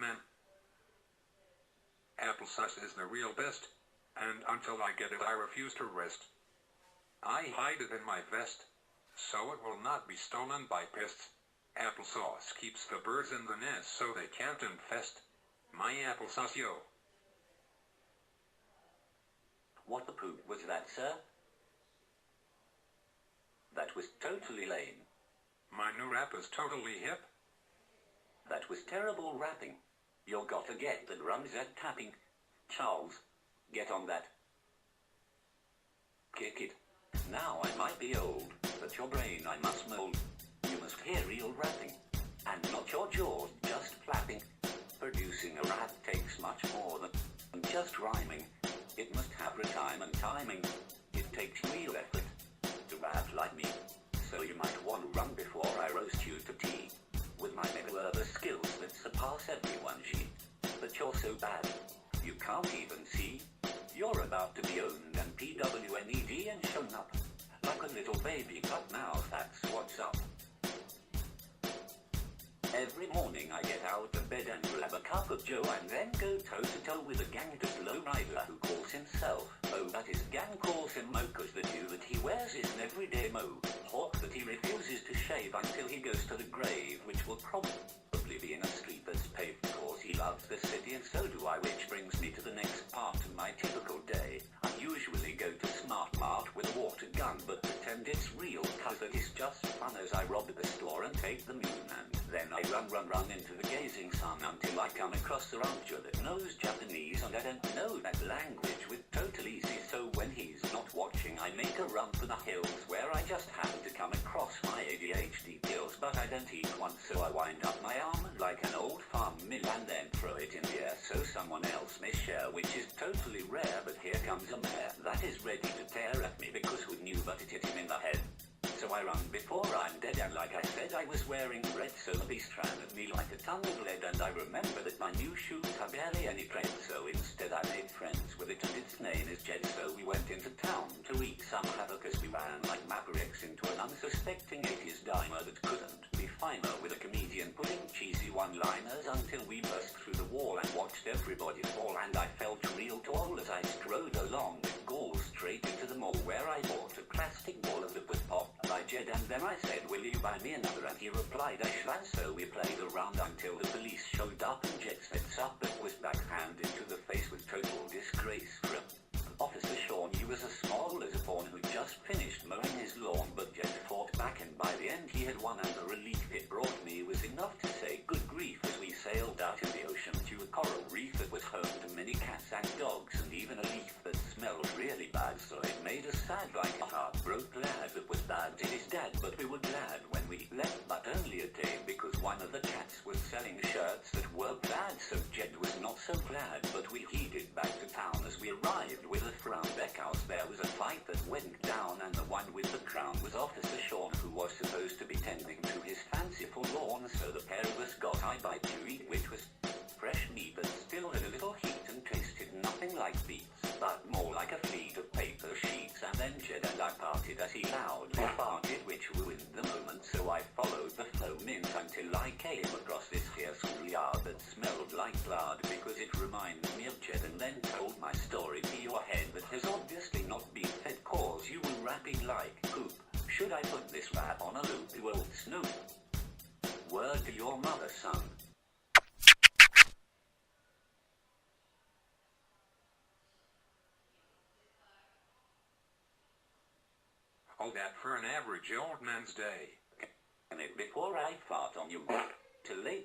man. Applesauce is the real best, and until I get it I refuse to rest. I hide it in my vest, so it will not be stolen by pests. Applesauce keeps the birds in the nest so they can't infest my applesauce, yo. What the poop was that, sir? That was totally lame. My new rap is totally hip. That was terrible rapping. You're gotta get the drums at tapping. Charles, get on that. Kick it. Now I might be old, but your brain I must mold. You must hear real rapping, and not your jaws just flapping. Producing a rap takes much more than just rhyming. It must have rhyme and timing. It takes real effort to rap like me. So you might want to run before I roast you to tea. With my mega skills that surpass everyone, G. But you're so bad, you can't even see. You're about to be owned and PWNED and shown up. Like a little baby cut mouth, that's what's up. Every morning I get out of bed and grab a cup of joe and then go toe-to-toe with a gangster lowrider who calls himself, oh that is gang calls him Mo, cause the do that he wears is an everyday mohawk that he refuses to shave until he goes to the grave, which will probably be in a street that's paved because he loves the city and so do I, which brings me to the next part of my typical day. I usually go to Smart Mart with a water gun but pretend it's real cause that is just fun as I rob the store and take the moon and then I run into the gazing sun until I come across a rancher that knows Japanese and I don't know that language with total easy, so when he's not watching I make a run for the hills where I just happen to come across my ADHD pills, but I don't eat one so I wind up my arm like an old farm mill and then throw it in the air so someone else may share, which is totally rare, but here comes a mare that is ready to tear at me because who knew but it hit him in the head. So I run before I'm dead and like I said I was wearing red so the beast ran at me like a ton of lead and I remember that my new shoes have barely any tread so instead I made friends with it and its name is Jed, so we went into town to wreak some havoc as we ran like mavericks into an unsuspecting 80s dimer that couldn't be finer with a comedian putting cheesy one-liners until we burst through the wall and watched everybody fall and I felt real tall as I strode along with gall straight into the mall where I bought a plastic ball of liquid pop by Jed and then I said, will you buy me another? And he replied, I shall, and so we played around until the police showed up and Jed steps up but was backhanded to the face with total disgrace from Officer Sean. He was as small as a pawn who just finished mowing his lawn, but Jed fought back and by the end he had won and the relief it brought me was enough to say good grief as we sailed out in the ocean to a coral reef that was home to many cats and dogs and even a leaf that smelled really bad, so it made us sad like a heartbroken lad that was bad to his dad, but we were glad when we left, but only a day because one of the cats was selling shirts that were bad, so Jed was not so glad, but we headed back to town as we arrived with a frown deck house. There was a fight that went down and the one with the crown was Officer Sean, who was supposed to be tending to his fanciful lawn, so the pair of us got eye-bite to eat, which was fresh meat but still had a little heat and tasted nothing like beets, but more like a fleet of paper sheets, and then Jed and I parted as he loudly farted, which ruined the moment, so I followed the flow mint until I came across this here schoolyard that smelled like blood because it reminded me of Jed, and then told my story to your head that has obviously not been fed cause you were rapping like poop. Should I put this rap on a loop, you old snoop? Word to your mother, son. All that for an average old man's day. And it before I fart on you. Too late.